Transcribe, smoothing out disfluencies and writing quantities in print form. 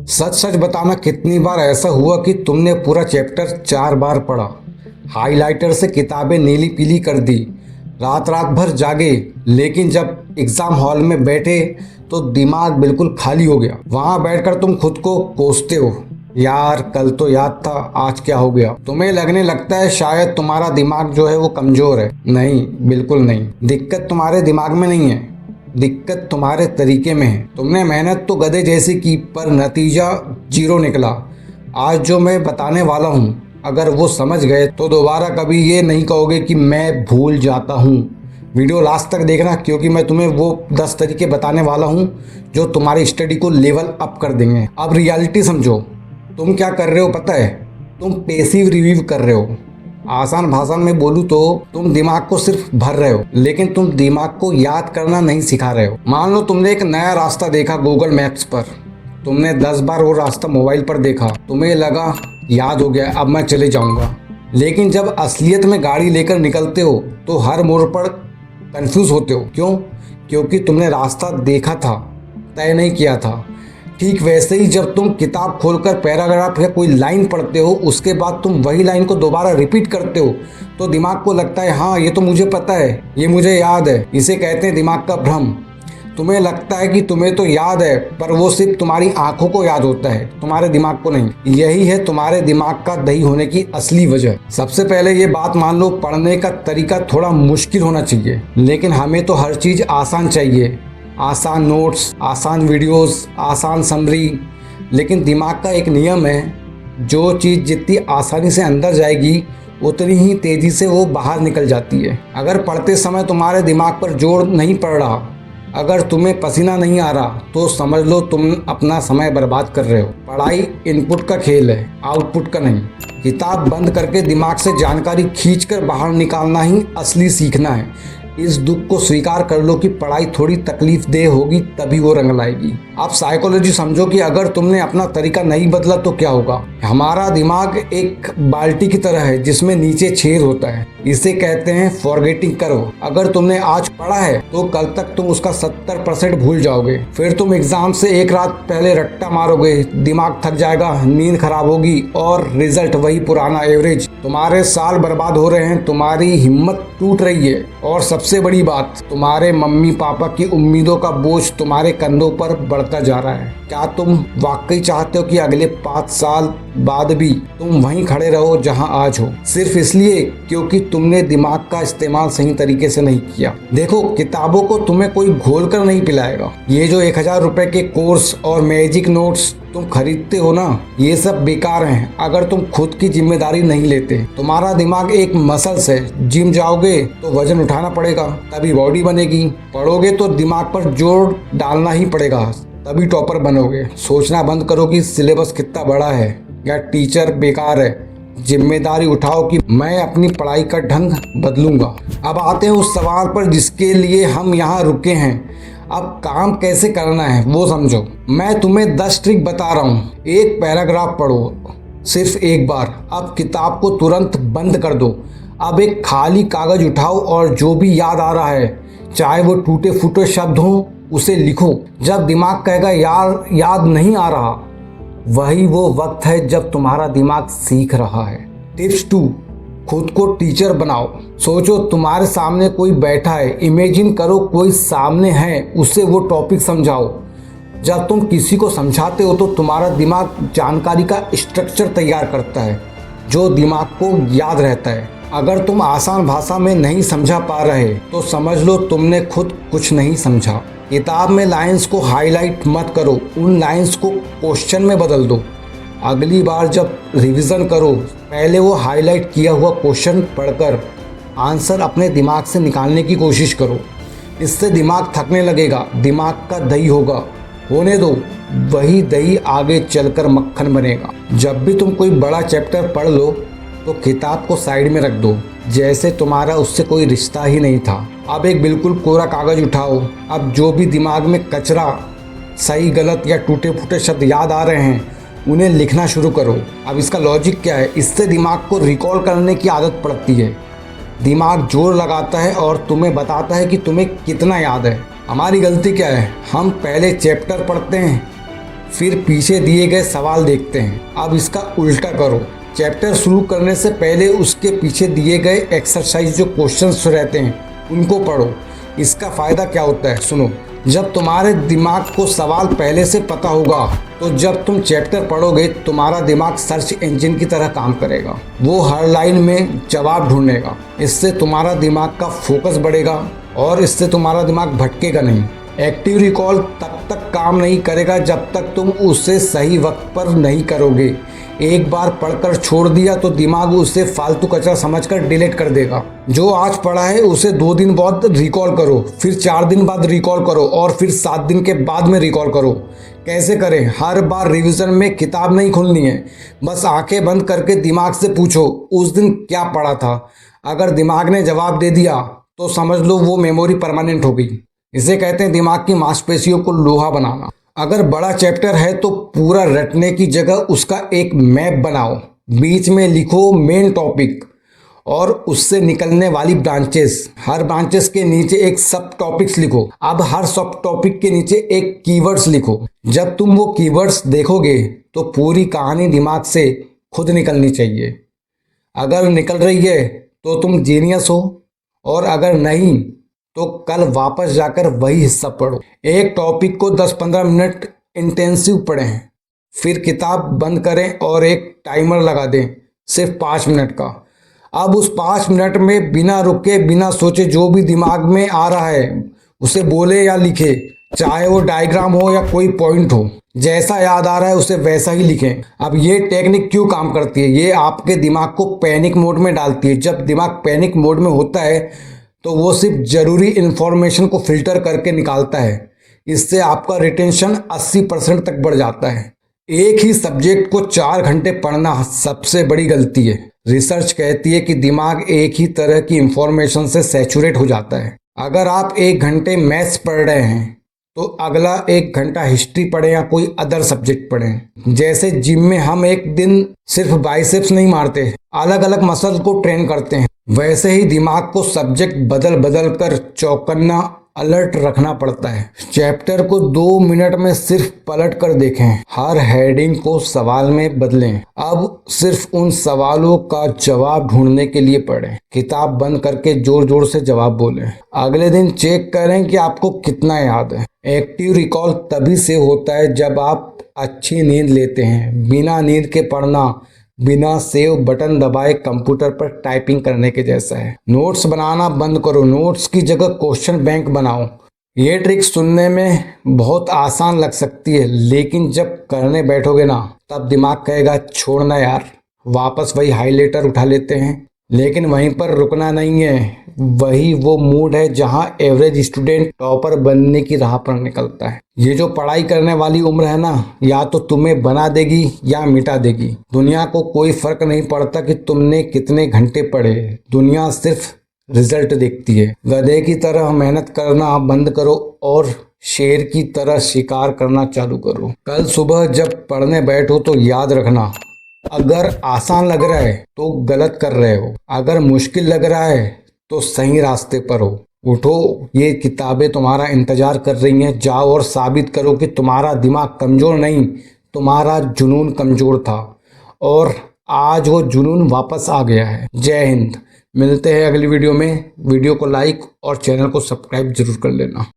सच सच बताना, कितनी बार ऐसा हुआ कि तुमने पूरा चैप्टर 4 बार पढ़ा, हाइलाइटर से किताबें नीली पीली कर दी, रात रात भर जागे, लेकिन जब एग्ज़ाम हॉल में बैठे तो दिमाग बिल्कुल खाली हो गया। वहाँ बैठकर तुम खुद को कोसते हो, यार कल तो याद था, आज क्या हो गया। तुम्हें लगने लगता है शायद तुम्हारा दिमाग जो है वो कमज़ोर है। नहीं, बिल्कुल नहीं। दिक्कत तुम्हारे दिमाग में नहीं है, दिक्कत तुम्हारे तरीके में है। तुमने मेहनत तो गधे जैसी की, पर नतीजा 0 निकला। आज जो मैं बताने वाला हूँ, अगर वो समझ गए तो दोबारा कभी ये नहीं कहोगे कि मैं भूल जाता हूँ। वीडियो लास्ट तक देखना, क्योंकि मैं तुम्हें वो 10 तरीके बताने वाला हूँ जो तुम्हारी स्टडी को लेवल अप कर देंगे। अब रियलिटी समझो, तुम क्या कर रहे हो पता है? तुम पैसिव रिव्यू कर रहे हो। आसान भाषा में बोलूँ तो तुम दिमाग को सिर्फ भर रहे हो, लेकिन तुम दिमाग को याद करना नहीं सिखा रहे हो। मान लो तुमने एक नया रास्ता देखा गूगल मैप्स पर, तुमने 10 बार वो रास्ता मोबाइल पर देखा, तुम्हें लगा याद हो गया, अब मैं चले जाऊंगा। लेकिन जब असलियत में गाड़ी लेकर निकलते हो तो हर मोड़ पर कंफ्यूज होते हो। क्यों? क्योंकि तुमने रास्ता देखा था, तय नहीं किया था। ठीक वैसे ही जब तुम किताब खोलकर पैराग्राफ या कोई लाइन पढ़ते हो, उसके बाद तुम वही लाइन को दोबारा रिपीट करते हो, तो दिमाग को लगता है हाँ ये तो मुझे पता है, ये मुझे याद है। इसे कहते हैं दिमाग का भ्रम। तुम्हें लगता है कि तुम्हें तो याद है, पर वो सिर्फ तुम्हारी आंखों को याद होता है, तुम्हारे दिमाग को नहीं। यही है तुम्हारे दिमाग का दही होने की असली वजह। सबसे पहले ये बात मान लो, पढ़ने का तरीका थोड़ा मुश्किल होना चाहिए, लेकिन हमें तो हर चीज़ आसान चाहिए। आसान नोट्स, आसान वीडियोस, आसान समरी। लेकिन दिमाग का एक नियम है, जो चीज़ जितनी आसानी से अंदर जाएगी उतनी ही तेज़ी से वो बाहर निकल जाती है। अगर पढ़ते समय तुम्हारे दिमाग पर जोर नहीं पड़ रहा, अगर तुम्हें पसीना नहीं आ रहा, तो समझ लो तुम अपना समय बर्बाद कर रहे हो। पढ़ाई इनपुट का खेल है, आउटपुट का नहीं। किताब बंद करके दिमाग से जानकारी खींचकर बाहर निकालना ही असली सीखना है। इस दुख को स्वीकार कर लो कि पढ़ाई थोड़ी तकलीफ देह होगी, तभी वो रंग लाएगी। आप साइकोलॉजी समझो कि अगर तुमने अपना तरीका नहीं बदला तो क्या होगा। हमारा दिमाग एक बाल्टी की तरह है जिसमें नीचे छेद होता है, इसे कहते हैं फॉरगेटिंग करो। अगर तुमने आज पढ़ा है तो कल तक तुम उसका 70% भूल जाओगे। फिर तुम एग्जाम से एक रात पहले रट्टा मारोगे, दिमाग थक जाएगा, नींद खराब होगी और रिजल्ट वही पुराना एवरेज। तुम्हारे साल बर्बाद हो रहे हैं, तुम्हारी हिम्मत टूट रही है, और सबसे बड़ी बात, तुम्हारे मम्मी पापा की उम्मीदों का बोझ तुम्हारे कंधों पर बढ़ता जा रहा है। क्या तुम वाकई चाहते हो कि अगले 5 साल बाद भी तुम वहीं खड़े रहो जहां आज हो, सिर्फ इसलिए क्योंकि तुमने दिमाग का इस्तेमाल सही तरीके से नहीं किया? देखो, किताबों को तुम्हें कोई घोल कर नहीं पिलाएगा। ये जो 1000 रुपए के कोर्स और मैजिक नोट्स तुम खरीदते हो ना, ये सब बेकार हैं अगर तुम खुद की जिम्मेदारी नहीं लेते। तुम्हारा दिमाग एक मसल्स है, जिम जाओगे तो वजन उठाना पड़ेगा, तभी बॉडी बनेगी। पढ़ोगे तो दिमाग पर जोर डालना ही पड़ेगा, तभी टॉपर बनोगे। सोचना बंद करो कि सिलेबस कितना बड़ा है या टीचर बेकार है। जिम्मेदारी उठाओ कि मैं अपनी पढ़ाई का ढंग बदलूंगा। अब आते हैं उस सवाल पर जिसके लिए हम यहाँ रुके हैं। अब काम कैसे करना है वो समझो। मैं तुम्हें 10 ट्रिक बता रहा हूँ। एक पैराग्राफ पढ़ो सिर्फ एक बार। अब किताब को तुरंत बंद कर दो। अब एक खाली कागज उठाओ और जो भी याद आ रहा है, चाहे वो टूटे फूटे शब्द हों, उसे लिखो। जब दिमाग कहेगा यार याद नहीं आ रहा, वही वो वक्त है जब तुम्हारा दिमाग सीख रहा है। टिप्स 2, खुद को टीचर बनाओ। सोचो तुम्हारे सामने कोई बैठा है, इमेजिन करो कोई सामने है, उसे वो टॉपिक समझाओ। जब तुम किसी को समझाते हो तो तुम्हारा दिमाग जानकारी का स्ट्रक्चर तैयार करता है जो दिमाग को याद रहता है। अगर तुम आसान भाषा में नहीं समझा पा रहे तो समझ लो तुमने खुद कुछ नहीं समझा। किताब में लाइंस को हाईलाइट मत करो, उन लाइंस को क्वेश्चन में बदल दो। अगली बार जब रिवीजन करो, पहले वो हाईलाइट किया हुआ क्वेश्चन पढ़कर आंसर अपने दिमाग से निकालने की कोशिश करो। इससे दिमाग थकने लगेगा, दिमाग का दही होगा। होने दो, वही दही आगे चलकर मक्खन बनेगा। जब भी तुम कोई बड़ा चैप्टर पढ़ लो तो किताब को साइड में रख दो, जैसे तुम्हारा उससे कोई रिश्ता ही नहीं था। अब एक बिल्कुल कोरा कागज उठाओ। अब जो भी दिमाग में कचरा, सही गलत या टूटे फूटे शब्द याद आ रहे हैं, उन्हें लिखना शुरू करो। अब इसका लॉजिक क्या है? इससे दिमाग को रिकॉल करने की आदत पड़ती है। दिमाग जोर लगाता है और तुम्हें बताता है कि तुम्हें कितना याद है। हमारी गलती क्या है? हम पहले चैप्टर पढ़ते हैं, फिर पीछे दिए गए सवाल देखते हैं। अब इसका उल्टा करो। चैप्टर शुरू करने से पहले उसके पीछे दिए गए एक्सरसाइज जो क्वेश्चंस रहते हैं उनको पढ़ो। इसका फ़ायदा क्या होता है सुनो। जब तुम्हारे दिमाग को सवाल पहले से पता होगा तो जब तुम चैप्टर पढ़ोगे तुम्हारा दिमाग सर्च इंजन की तरह काम करेगा। वो हर लाइन में जवाब ढूंढेगा। इससे तुम्हारा दिमाग का फोकस बढ़ेगा और इससे तुम्हारा दिमाग भटकेगा नहीं। एक्टिव रिकॉल तब तक काम नहीं करेगा जब तक तुम उसे सही वक्त पर नहीं करोगे। एक बार पढ़कर छोड़ दिया तो दिमाग उसे फालतू कचरा समझकर डिलीट कर देगा। जो आज पढ़ा है उसे 2 दिन बाद रिकॉल करो, फिर 4 दिन बाद रिकॉल करो और फिर 7 दिन के बाद में रिकॉल करो। कैसे करें? हर बार रिवीजन में किताब नहीं खोलनी है, बस आंखें बंद करके दिमाग से पूछो उस दिन क्या पढ़ा था। अगर दिमाग ने जवाब दे दिया तो समझ लो वो मेमोरी परमानेंट हो गई। इसे कहते हैं दिमाग की मांसपेशियों को लोहा बनाना। अगर बड़ा चैप्टर है तो पूरा रटने की जगह उसका एक मैप बनाओ। बीच में लिखो मेन टॉपिक और उससे निकलने वाली ब्रांचेस। हर ब्रांचेस के नीचे एक सब टॉपिक्स लिखो। अब हर सब टॉपिक के नीचे एक कीवर्ड्स लिखो। जब तुम वो कीवर्ड्स देखोगे तो पूरी कहानी दिमाग से खुद निकलनी चाहिए। अगर निकल रही है तो तुम जीनियस हो और अगर नहीं तो कल वापस जाकर वही हिस्सा पढ़ो। एक टॉपिक को 10-15 मिनट इंटेंसिव पढ़ें, फिर किताब बंद करें और एक टाइमर लगा दें सिर्फ 5 मिनट का। अब उस 5 मिनट में बिना रुके बिना सोचे जो भी दिमाग में आ रहा है उसे बोले या लिखे, चाहे वो डायग्राम हो या कोई पॉइंट हो। जैसा याद आ रहा है उसे वैसा ही लिखें। अब ये टेक्निक क्यों काम करती है? ये आपके दिमाग को पैनिक मोड में डालती है। जब दिमाग पैनिक मोड में होता है तो वो सिर्फ जरूरी इन्फॉर्मेशन को फिल्टर करके निकालता है। इससे आपका रिटेंशन 80% तक बढ़ जाता है। एक ही सब्जेक्ट को 4 घंटे पढ़ना सबसे बड़ी गलती है। रिसर्च कहती है कि दिमाग एक ही तरह की इंफॉर्मेशन से सैचुरेट हो जाता है। अगर आप 1 घंटे मैथ्स पढ़ रहे हैं तो अगला 1 घंटा हिस्ट्री पढ़ें या कोई अदर सब्जेक्ट पढ़ें। जैसे जिम में हम एक दिन सिर्फ बाइसेप्स नहीं मारते, अलग अलग मसल को ट्रेन करते हैं, वैसे ही दिमाग को सब्जेक्ट बदल बदल कर चौकन्ना अलर्ट रखना पड़ता है। चैप्टर को 2 मिनट में सिर्फ पलट कर देखें। हर हेडिंग को सवाल में बदलें। अब सिर्फ उन सवालों का जवाब ढूंढने के लिए पढ़ें। किताब बंद करके जोर जोर से जवाब बोलें। अगले दिन चेक करें कि आपको कितना याद है। एक्टिव रिकॉल तभी से होता है जब आप अच्छी नींद लेते हैं। बिना नींद के पढ़ना बिना सेव बटन दबाए कंप्यूटर पर टाइपिंग करने के जैसा है। नोट्स बनाना बंद करो। नोट्स की जगह क्वेश्चन बैंक बनाओ। ये ट्रिक सुनने में बहुत आसान लग सकती है, लेकिन जब करने बैठोगे ना तब दिमाग कहेगा छोड़ना यार, वापस वही हाइलाइटर उठा लेते हैं। लेकिन वहीं पर रुकना नहीं है। वही वो मूड है जहां एवरेज स्टूडेंट टॉपर बनने की राह पर निकलता है। ये जो पढ़ाई करने वाली उम्र है ना, या तो तुम्हें बना देगी या मिटा देगी। दुनिया को कोई फर्क नहीं पड़ता कि तुमने कितने घंटे पढ़े। दुनिया सिर्फ रिजल्ट देखती है। गधे की तरह मेहनत करना बंद करो और शेर की तरह शिकार करना चालू करो। कल सुबह जब पढ़ने बैठो तो याद रखना, अगर आसान लग रहा है तो गलत कर रहे हो, अगर मुश्किल लग रहा है तो सही रास्ते पर हो। उठो, ये किताबें तुम्हारा इंतजार कर रही हैं। जाओ और साबित करो कि तुम्हारा दिमाग कमज़ोर नहीं, तुम्हारा जुनून कमज़ोर था और आज वो जुनून वापस आ गया है। जय हिंद। मिलते हैं अगली वीडियो में। वीडियो को लाइक और चैनल को सब्सक्राइब जरूर कर लेना।